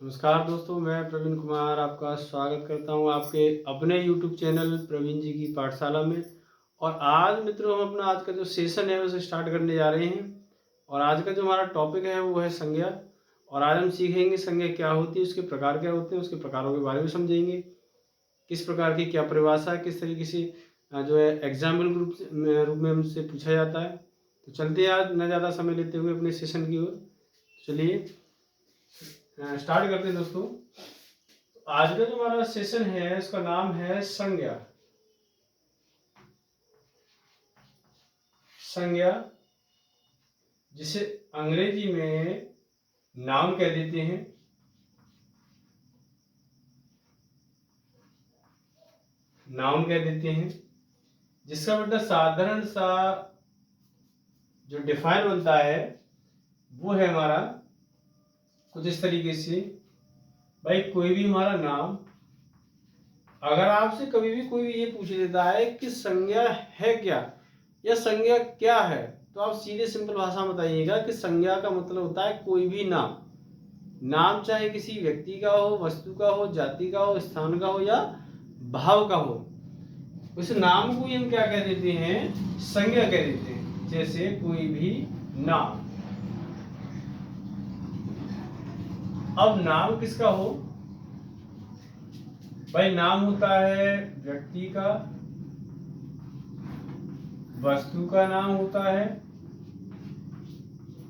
नमस्कार दोस्तों, मैं प्रवीण कुमार आपका स्वागत करता हूं आपके अपने YouTube चैनल प्रवीण जी की पाठशाला में। और आज मित्रों हम अपना आज का जो सेशन है उसे स्टार्ट करने जा रहे हैं। और आज का जो हमारा टॉपिक है वो है संज्ञा। और आज हम सीखेंगे संज्ञा क्या होती है, उसके प्रकार क्या होते हैं, उसके प्रकारों के बारे में समझेंगे, किस प्रकार की क्या परिभाषा है, किस तरीके से जो है एग्जाम्पल रूप में हमसे पूछा जाता है। तो चलते हैं आज न ज़्यादा समय लेते हुए अपने सेशन की ओर। चलिए स्टार्ट करते हैं दोस्तों। आज का जो हमारा सेशन है उसका नाम है संज्ञा। संज्ञा जिसे अंग्रेजी में नाउन कह देते हैं। नाउन कह देते हैं जिसका मतलब साधारण सा जो डिफाइन बनता है वो है हमारा कुछ इस तरीके से। भाई कोई भी हमारा नाम, अगर आपसे कभी भी कोई ये पूछ देता है कि संज्ञा है क्या या संज्ञा क्या है, तो आप सीधे सिंपल भाषा में बताइएगा कि संज्ञा का मतलब होता है कोई भी नाम। नाम चाहे किसी व्यक्ति का हो, वस्तु का हो, जाति का हो, स्थान का हो या भाव का हो, उस नाम को हम क्या कह देते हैं? संज्ञा कह देते हैं। जैसे कोई भी नाम। अब नाम किसका हो? भाई नाम होता है व्यक्ति का, वस्तु का नाम होता है,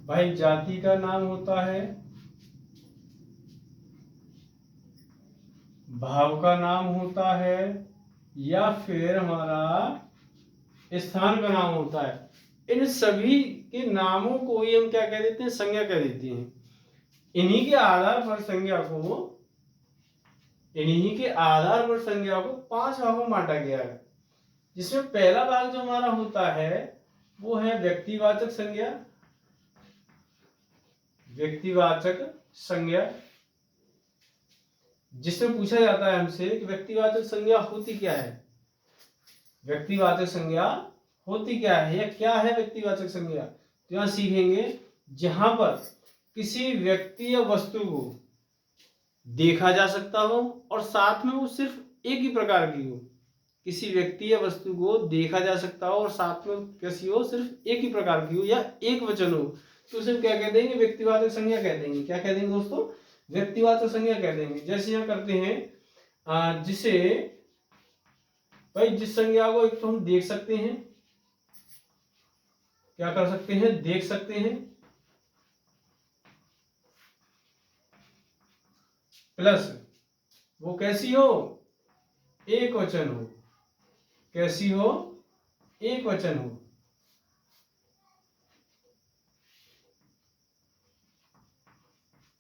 भाई जाति का नाम होता है, भाव का नाम होता है, या फिर हमारा स्थान का नाम होता है। इन सभी के नामों को ही हम क्या कह देते हैं? संज्ञा कह देते हैं। इन्हीं के आधार पर संज्ञा को 5 भागों में बांटा गया है, जिसमें पहला भाग जो हमारा होता है वो है व्यक्तिवाचक संज्ञा। व्यक्तिवाचक संज्ञा जिसमें पूछा जाता है हमसे कि व्यक्तिवाचक संज्ञा होती क्या है। व्यक्तिवाचक संज्ञा होती क्या है या क्या है व्यक्तिवाचक संज्ञा, तो यहां सीखेंगे जहां पर किसी व्यक्ति या वस्तु को देखा जा सकता हो और साथ में वो सिर्फ एक ही प्रकार की हो। किसी व्यक्ति या वस्तु को देखा जा सकता हो और साथ में कैसी हो? सिर्फ एक ही प्रकार की हो या एक वचन हो, तो उसे क्या कह देंगे? व्यक्तिवाचक संज्ञा कह देंगे। क्या कह देंगे दोस्तों? व्यक्तिवाचक संज्ञा कह देंगे। जैसे यहाँ करते हैं जिसे भाई जिस संज्ञा को एक तो हम देख सकते हैं, क्या कर सकते हैं? देख सकते हैं, प्लस वो कैसी हो? एक वचन हो। कैसी हो? एक वचन हो।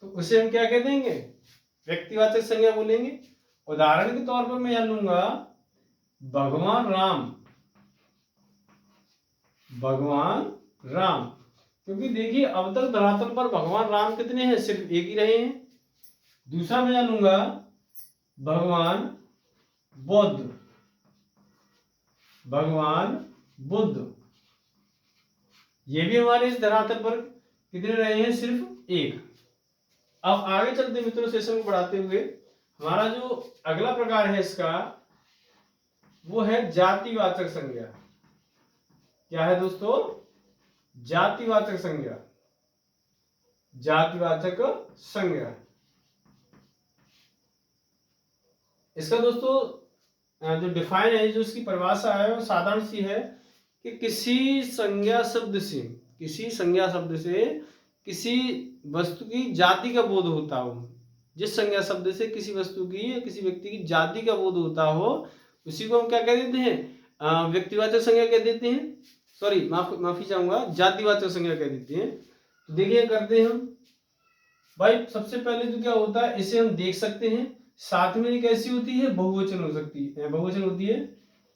तो उसे हम क्या कह देंगे? व्यक्तिवाचक संज्ञा बोलेंगे। उदाहरण के तौर पर मैं यहां लूंगा भगवान राम। भगवान राम, क्योंकि देखिए अब तक धरातल पर भगवान राम कितने हैं? सिर्फ एक ही रहे हैं। दूसरा मैं लूंगा भगवान बुद्ध। भगवान बुद्ध, ये भी हमारे इस धरातल पर कितने रहे हैं? सिर्फ एक। अब आगे चलते मित्रों सेशन को बढ़ाते हुए, हमारा जो अगला प्रकार है इसका वो है जातिवाचक संज्ञा। क्या है दोस्तों? जातिवाचक संज्ञा। जातिवाचक संज्ञा, इसका दोस्तों जो डिफाइन है, जो इसकी परिभाषा है वो साधारण सी है कि किसी संज्ञा शब्द से किसी वस्तु की जाति का बोध होता हो। जिस संज्ञा शब्द से किसी वस्तु की या किसी व्यक्ति की जाति का बोध होता हो, उसी को हम क्या कह देते हैं? व्यक्तिवाचक संज्ञा कह देते हैं। सॉरी, माफी चाहूंगा, जातिवाचक संज्ञा कह देते हैं। तो देखिए करते हैं हम। भाई सबसे पहले तो क्या होता है, इसे हम देख सकते हैं। साथ में ये कैसी होती है? बहुवचन हो सकती है, बहुवचन होती है,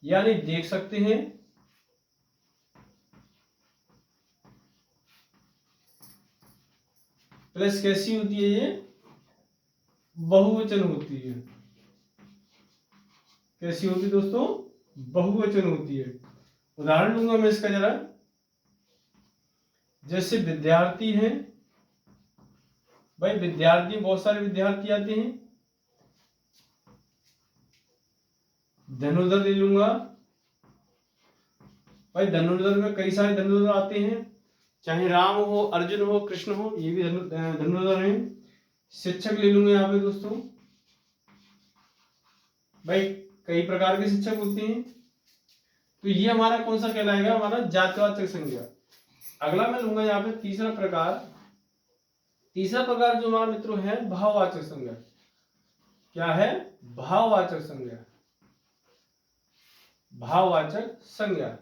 यानी देख सकते हैं, प्लस कैसी होती है? ये बहुवचन होती है। कैसी होती है दोस्तों? बहुवचन होती है। उदाहरण दूंगा मैं इसका जरा। जैसे विद्यार्थी हैं, भाई विद्यार्थी, बहुत सारे विद्यार्थी आते हैं। धनुर्धर ले लूंगा। भाई धनुर्धर में कई सारे धनुर्धर आते हैं, चाहे राम हो, अर्जुन हो, कृष्ण हो, ये भी धनुर्धर हैं। शिक्षक ले लूंगा यहाँ पे दोस्तों। भाई कई प्रकार के शिक्षक होते हैं। तो ये हमारा कौन सा कहलाएगा, हमारा जातिवाचक संज्ञा। अगला मैं लूंगा यहाँ पे तीसरा प्रकार। तीसरा प्रकार जो हमारा मित्रों है भाववाचक संज्ञा। क्या है, भाववाचक संज्ञा। भाववाचक संज्ञा,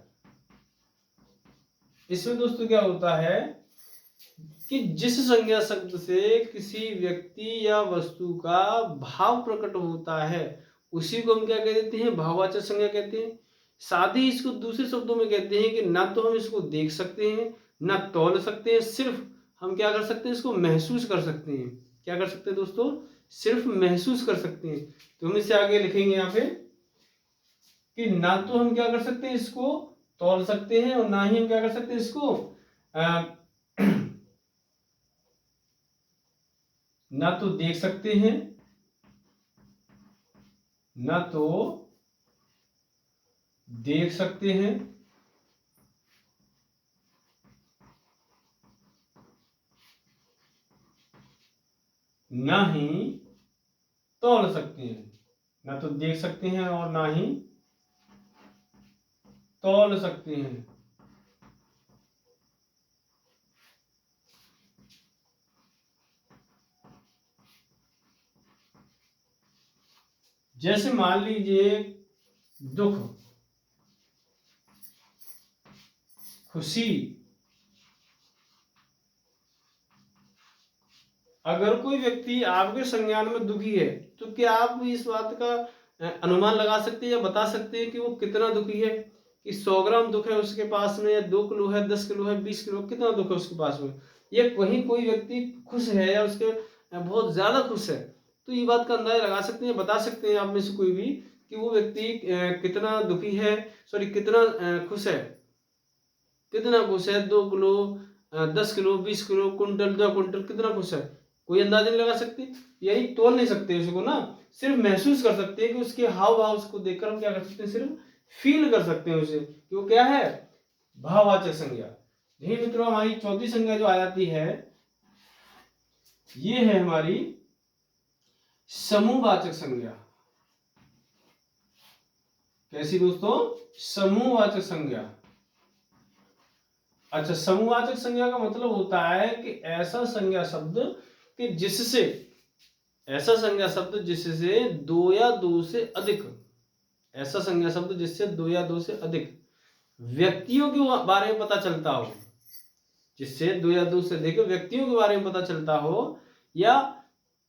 इसमें दोस्तों क्या होता है कि जिस संज्ञा शब्द से किसी व्यक्ति या वस्तु का भाव प्रकट होता है उसी को हम क्या कह देते हैं, भाववाचक संज्ञा कहते हैं। साथ ही इसको दूसरे शब्दों में कहते हैं कि ना तो हम इसको देख सकते हैं, ना तौल सकते हैं, सिर्फ हम क्या कर सकते हैं, इसको महसूस कर सकते हैं। क्या कर सकते हैं दोस्तों, सिर्फ महसूस कर सकते हैं। तो हम इसे आगे लिखेंगे यहाँ पे कि ना तो हम क्या कर सकते हैं, इसको तौल सकते हैं, और ना ही हम क्या कर सकते हैं, इसको ना तो देख सकते हैं, ना तो देख सकते हैं, ना ही तौल सकते हैं। ना तो देख सकते हैं और ना ही तौल सकते हैं। जैसे मान लीजिए दुख, खुशी, अगर कोई व्यक्ति आपके संज्ञान में दुखी है तो क्या आप इस बात का अनुमान लगा सकते हैं या बता सकते हैं कि वो कितना दुखी है, कि 100 ग्राम दुख है उसके पास में, या 2 किलो है, 10 किलो है, 20 किलो, कितना दुख है उसके पास में। या कहीं कोई व्यक्ति खुश है या उसके बहुत ज्यादा खुश है, तो ये बात का अंदाजा लगा सकते हैं, बता सकते हैं आप में से कोई भी कि वो व्यक्ति कितना दुखी है, सॉरी कितना खुश है। कितना खुश है, 2 kilo, 10 kilo, 20 kilo, quintal, 2 quintal, कितना खुश है, कोई अंदाजा नहीं लगा सकते। यही तोल नहीं सकते उसको ना, सिर्फ महसूस कर सकते हैं कि उसके हाव भाव उसको देखकर हम क्या कर सकते हैं, सिर्फ फील कर सकते हैं उसे कि वो क्या है, भाववाचक संज्ञा। यही मित्रों हमारी चौथी संज्ञा जो आ जाती है ये है हमारी समूहवाचक संज्ञा। कैसी दोस्तों, समूहवाचक संज्ञा। अच्छा, समूहवाचक संज्ञा का मतलब होता है कि ऐसा संज्ञा शब्द कि जिससे, ऐसा संज्ञा शब्द जिससे 2 या 2 से अधिक, ऐसा संज्ञा शब्द जिससे 2 या 2 से अधिक व्यक्तियों के बारे में पता चलता हो, जिससे 2 या 2 से अधिक व्यक्तियों के बारे में पता चलता हो, या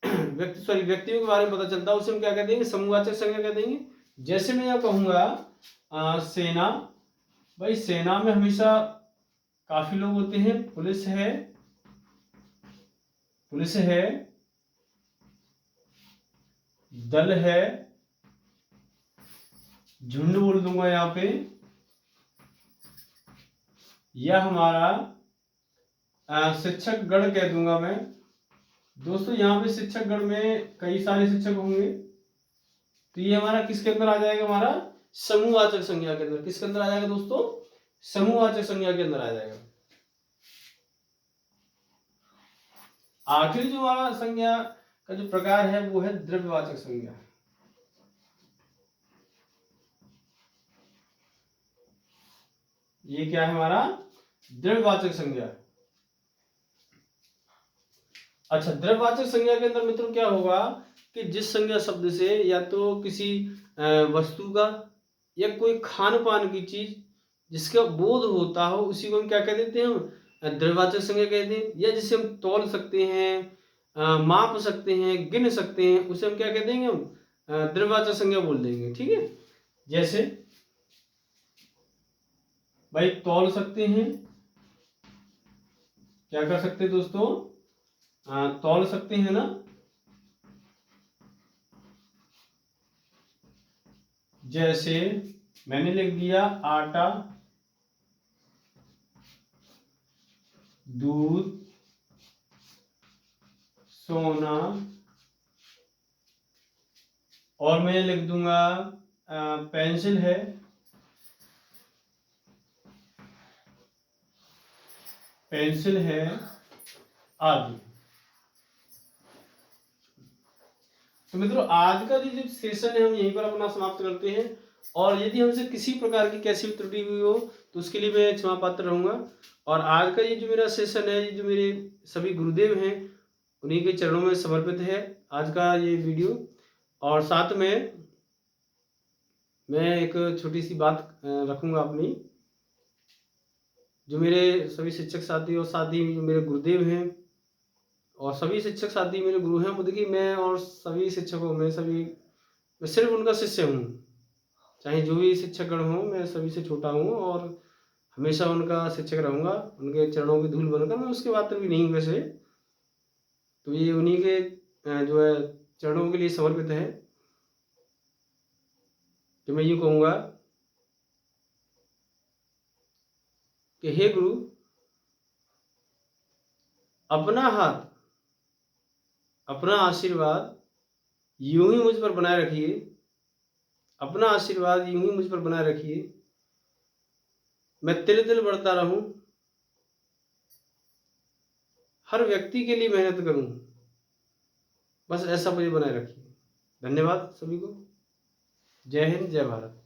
व्यक्तियों के बारे में पता चलता हो, उसे हम क्या कह देंगे, समूहवाचक संज्ञा कह देंगे। जैसे मैं यह कहूंगा सेना, भाई सेना में हमेशा काफी लोग होते हैं, पुलिस है, पुलिस है, दल है, झुंड बोल दूंगा यहाँ पे, यह हमारा शिक्षक गण कह दूंगा मैं। दोस्तों यहाँ पे शिक्षक गण में कई सारे शिक्षक होंगे, तो ये हमारा किसके अंदर आ जाएगा, हमारा समूहवाचक संज्ञा के अंदर। किसके अंदर आ जाएगा दोस्तों, समूहवाचक संज्ञा के अंदर आ जाएगा। आखिर जो हमारा संज्ञा का जो प्रकार है वो है द्रव्यवाचक संज्ञा। ये क्या है, हमारा द्रव्यवाचक संज्ञा। अच्छा, द्रव्यवाचक संज्ञा के अंदर मित्रों क्या होगा कि जिस संज्ञा शब्द से या तो किसी वस्तु का या कोई खान पान की चीज जिसका बोध होता हो उसी को हम क्या कह देते हैं, हम द्रव्यवाचक संज्ञा कहते हैं। या जिसे हम तौल सकते हैं, माप सकते हैं, गिन सकते हैं, उसे हम क्या कह देंगे, हम द्रव्यवाचक संज्ञा बोल देंगे। ठीक है, जैसे भाई तौल सकते हैं, क्या कर सकते हैं दोस्तों, तौल सकते हैं ना। जैसे मैंने लिख दिया आटा, दूध, सोना, और मैं लिख दूंगा पेंसिल है, पेंसिल है आदि। तो मित्रों आज का जो सेशन है हम यहीं पर अपना समाप्त करते हैं, और यदि हमसे किसी प्रकार की कैसी भी त्रुटि हुई हो तो उसके लिए मैं क्षमा पात्र रहूंगा। और आज का ये जो मेरा सेशन है, ये जो मेरे सभी गुरुदेव हैं उन्हीं के चरणों में समर्पित है आज का ये वीडियो। और साथ में मैं एक छोटी सी बात रखूंगा अपनी, जो मेरे सभी शिक्षक साथी और साथी जो मेरे गुरुदेव हैं और सभी शिक्षक साथी मेरे गुरु हैं, वो देखिए मैं और सभी शिक्षकों में मैं सिर्फ उनका शिष्य हूँ। चाहे जो भी शिक्षकगण हों, मैं सभी से छोटा हूँ और हमेशा उनका शिक्षक रहूँगा, उनके चरणों की धूल बनकर। मैं उसके पात्र भी नहीं हूँ वैसे, तो ये उन्हीं के जो है चरणों के लिए समर्पित है। तो मैं यूँ कहूँगा कि हे गुरु, अपना हाथ, अपना आशीर्वाद यूं ही मुझ पर बनाए रखिए, अपना आशीर्वाद यूं ही मुझ पर बनाए रखिए, मैं तिल तिल बढ़ता रहूं, हर व्यक्ति के लिए मेहनत करूं, बस ऐसा मुझे बनाए रखिए। धन्यवाद सभी को। जय हिंद, जय भारत।